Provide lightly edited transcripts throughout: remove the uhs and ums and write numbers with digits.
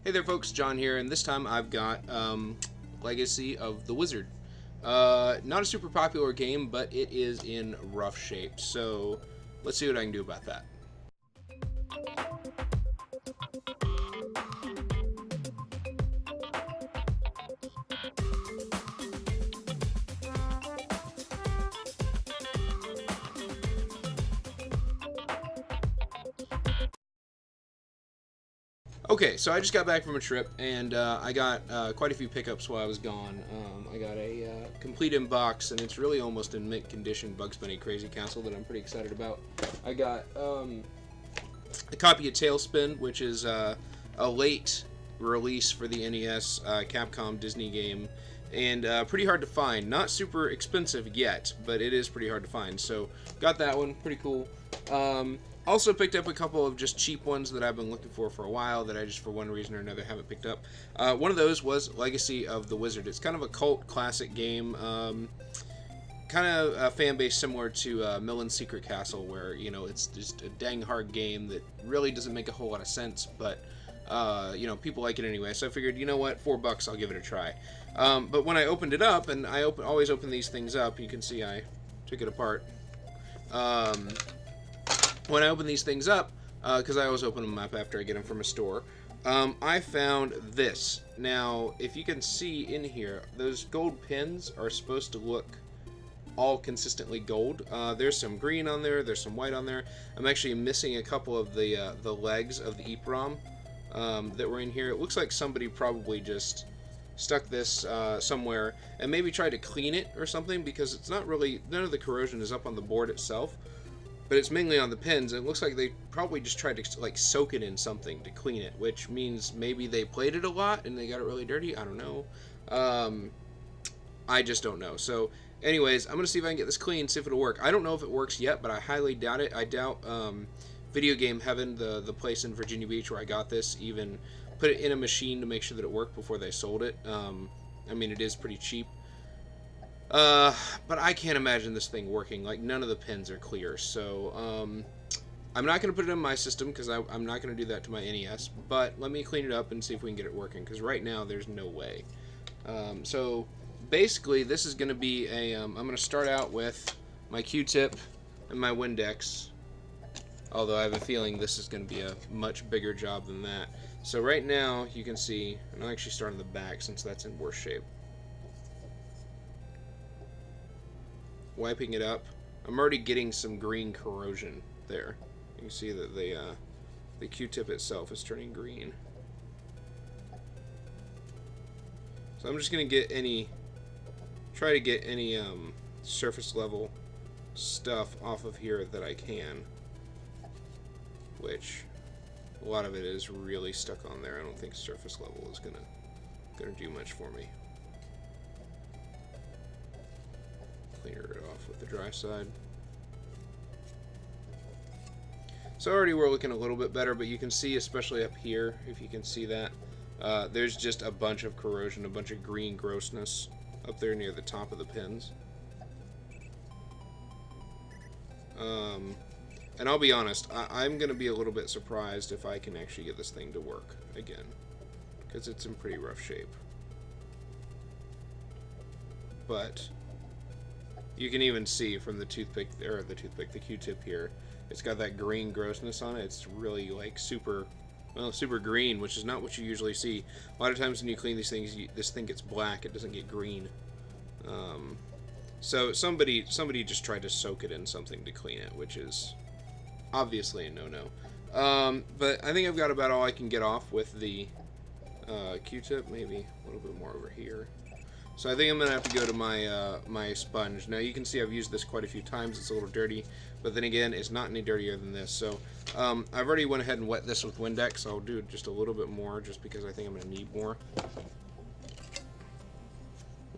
Hey there folks, John here, and this time I've got Legacy of the Wizard. Not a super popular game, but it is in rough shape, so let's see what I can do about that. Okay, so I just got back from a trip, and I got quite a few pickups while I was gone. I got a complete inbox, and it's really almost in mint condition Bugs Bunny Crazy Castle that I'm pretty excited about. I got a copy of Tailspin, which is a late release for the NES Capcom Disney game, and pretty hard to find. Not super expensive yet, but it is pretty hard to find. So got that one, pretty cool. Also picked up a couple of just cheap ones that I've been looking for a while that I just for one reason or another haven't picked up. One of those was Legacy of the Wizard. It's kind of a cult classic game, kind of a fan base similar to Millen's Secret Castle, where, you know, it's just a dang hard game that really doesn't make a whole lot of sense, but you know, people like it anyway. So I figured, you know what, $4, I'll give it a try. But when I opened it up, and I always open these things up, you can see I took it apart. When I open these things up, because I always open them up after I get them from a store, I found this. Now, if you can see in here, those gold pins are supposed to look all consistently gold. There's some green on there, there's some white on there. I'm actually missing a couple of the legs of the EEPROM that were in here. It looks like somebody probably just stuck this somewhere and maybe tried to clean it or something, because it's not really, none of the corrosion is up on the board itself, but it's mainly on the pins. It looks like they probably just tried to like soak it in something to clean it, which means maybe they played it a lot and they got it really dirty. I don't know. I just don't know. So anyways, I'm gonna see if I can get this clean, see if it'll work. I don't know if it works yet, but I highly doubt it. I doubt Video Game Heaven, the place in Virginia Beach where I got this, even put it in a machine to make sure that it worked before they sold it. I mean, it is pretty cheap. But I can't imagine this thing working. Like, none of the pins are clear, so I'm not going to put it in my system, because I'm not going to do that to my NES, but let me clean it up and see if we can get it working, because right now there's no way. So basically this is going to be a, I'm going to start out with my Q-tip and my Windex, although I have a feeling this is going to be a much bigger job than that. So right now you can see, and I'll actually start on the back since that's in worse shape. Wiping it up, I'm already getting some green corrosion there. You can see that the Q-tip itself is turning green. So I'm just gonna try to get any surface level stuff off of here that I can, which a lot of it is really stuck on there. I don't think surface level is gonna do much for me. Clear it off with the dry side. So already we're looking a little bit better, but you can see, especially up here, if you can see that, there's just a bunch of corrosion, a bunch of green grossness up there near the top of the pins. And I'll be honest, I'm going to be a little bit surprised if I can actually get this thing to work again, because it's in pretty rough shape. But you can even see from the the Q-tip here, it's got that green grossness on it. It's really like super green, which is not what you usually see. A lot of times when you clean these things, this thing gets black. It doesn't get green. So somebody just tried to soak it in something to clean it, which is obviously a no-no. But I think I've got about all I can get off with the Q-tip. Maybe a little bit more over here. So I think I'm going to have to go to my my sponge. Now you can see I've used this quite a few times. It's a little dirty, but then again, it's not any dirtier than this. So I've already went ahead and wet this with Windex. I'll do just a little bit more, just because I think I'm going to need more.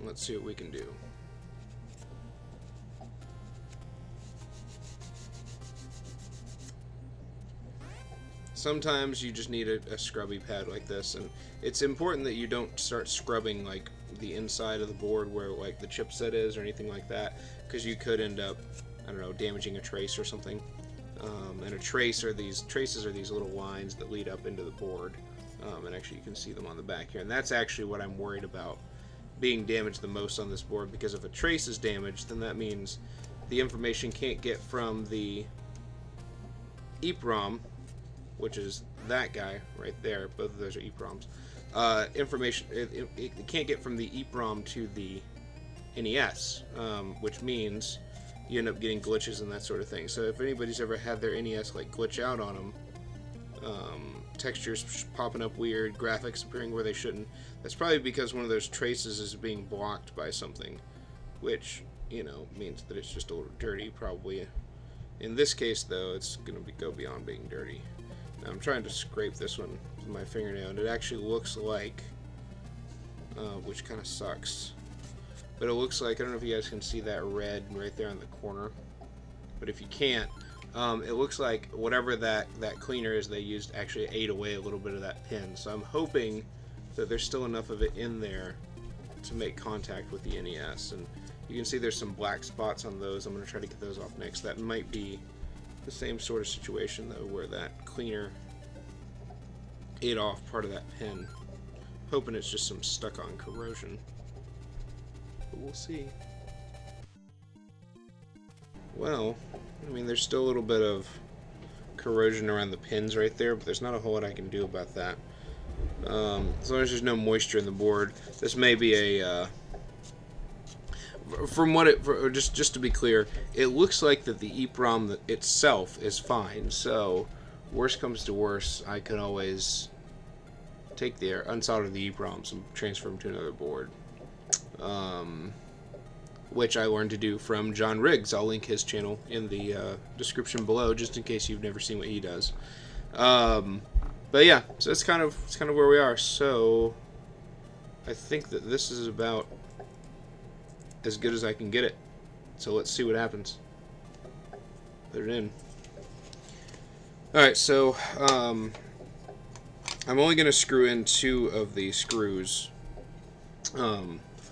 Let's see what we can do. Sometimes you just need a scrubby pad like this, and it's important that you don't start scrubbing like the inside of the board where like the chipset is or anything like that, because you could end up, I don't know, damaging a trace or something. And a trace are these traces are these little lines that lead up into the board. And actually you can see them on the back here. And that's actually what I'm worried about being damaged the most on this board, because if a trace is damaged, then that means the information can't get from the EEPROM, which is that guy right there. Both of those are EEPROMs. Information it can't get from the EEPROM to the NES, which means you end up getting glitches and that sort of thing. So if anybody's ever had their NES like glitch out on them, textures popping up weird, graphics appearing where they shouldn't, that's probably because one of those traces is being blocked by something, which, you know, means that it's just a little dirty, probably. In this case, though, it's going to go beyond being dirty. Now, I'm trying to scrape this one with my fingernail, and it actually looks like, which kind of sucks, but it looks like, I don't know if you guys can see that red right there in the corner, but if you can't, it looks like whatever that cleaner is they used actually ate away a little bit of that pin. So I'm hoping that there's still enough of it in there to make contact with the NES. And you can see there's some black spots on those. I'm going to try to get those off next. That might be the same sort of situation, though, where that cleaner ate off part of that pin. Hoping it's just some stuck-on corrosion. But we'll see. Well, I mean, there's still a little bit of corrosion around the pins right there, but there's not a whole lot I can do about that. As long as there's no moisture in the board, this may be a, just to be clear, it looks like that the EEPROM itself is fine, so worst comes to worst, I can always take the unsolder the EEPROMs and transfer them to another board. Which I learned to do from John Riggs. I'll link his channel in the description below, just in case you've never seen what he does. But yeah, so it's kind of where we are. So I think that this is about as good as I can get it. So let's see what happens. Put it in. All right, so I'm only going to screw in 2 of the screws.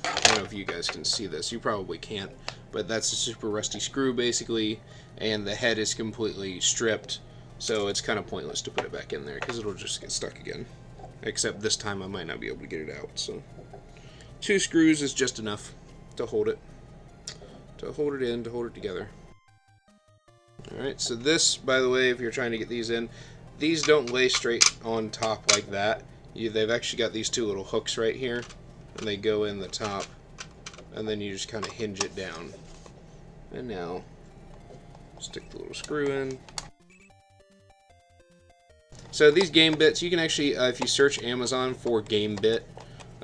I don't know if you guys can see this. You probably can't, but that's a super rusty screw basically, and the head is completely stripped, so it's kind of pointless to put it back in there because it'll just get stuck again. Except this time I might not be able to get it out. So 2 screws is just enough to hold it, to hold it together. Alright, so this, by the way, if you're trying to get these in, these don't lay straight on top like that. They've actually got these 2 little hooks right here, and they go in the top, and then you just kind of hinge it down. And now, stick the little screw in. So these game bits, you can actually, if you search Amazon for game bit,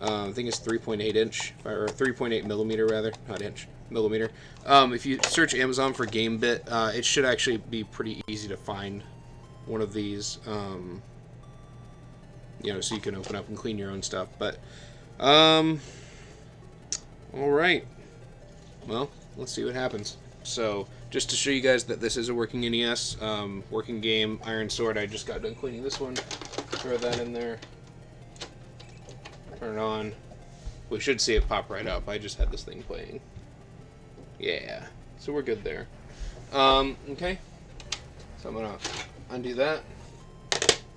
I think it's 3.8 inch, or 3.8 millimeter rather, not inch, millimeter. If you search Amazon for game bit, it should actually be pretty easy to find one of these, you know, so you can open up and clean your own stuff. But alright, well, let's see what happens. So, just to show you guys that this is a working NES, working game, Iron Sword, I just got done cleaning this one, throw that in there, turn it on, we should see it pop right up. I just had this thing playing. Yeah, so we're good there. Okay, so I'm gonna undo that.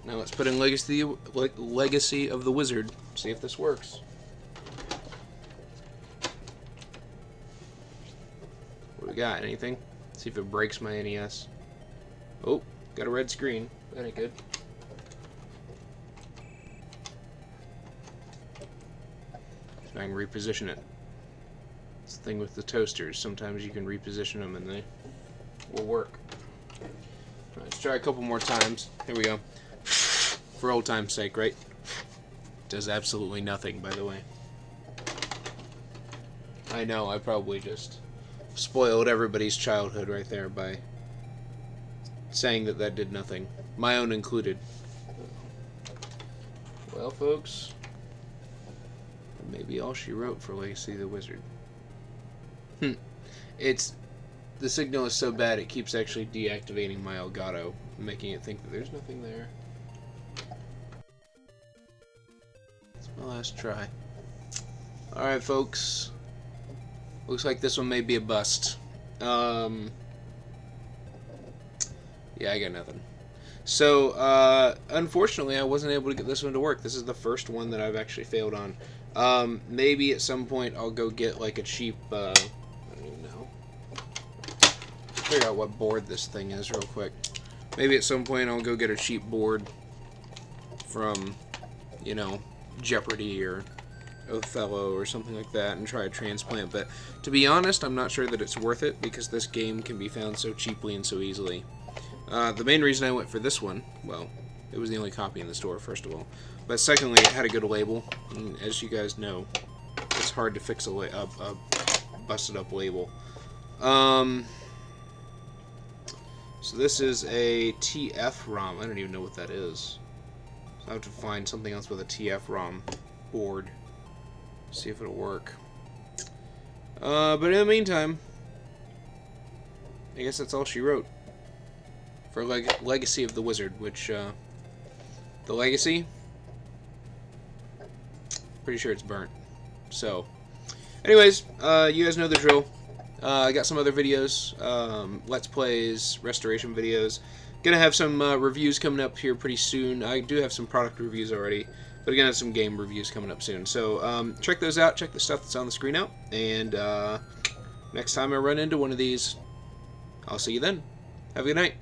Now let's put in Legacy of the Wizard, see if this works. What do we got? Anything? See if it breaks my NES. Oh, got a red screen. That ain't good. So I can reposition it. It's the thing with the toasters. Sometimes you can reposition them and they will work. Right, let's try a couple more times. Here we go. For old time's sake, right? Does absolutely nothing, by the way. I know, I probably just spoiled everybody's childhood right there by saying that that did nothing. My own included. Well, folks, maybe all she wrote for Legacy of the Wizard. It's... the signal is so bad it keeps actually deactivating my Elgato, making it think that there's nothing there. It's my last try. Alright, folks. Looks like this one may be a bust. Yeah, I got nothing. So, unfortunately, I wasn't able to get this one to work. This is the first one that I've actually failed on. Maybe at some point I'll go get like a cheap, I don't even know. Figure out what board this thing is real quick. Maybe at some point I'll go get a cheap board from, you know, Jeopardy or Othello or something like that and try a transplant. But to be honest, I'm not sure that it's worth it because this game can be found so cheaply and so easily. The main reason I went for this one, well, it was the only copy in the store, first of all. But secondly, it had a good label. And as you guys know, it's hard to fix a busted up label. So this is a TF-ROM. I don't even know what that is. So I have to find something else with a TF-ROM board. See if it'll work. But in the meantime, I guess that's all she wrote. For Legacy of the Wizard, which, the Legacy, pretty sure it's burnt. So, anyways, you guys know the drill. I got some other videos, Let's Plays, restoration videos. Gonna have some reviews coming up here pretty soon. I do have some product reviews already, but gonna have some game reviews coming up soon. So, check those out. Check the stuff that's on the screen out. And next time I run into one of these, I'll see you then. Have a good night.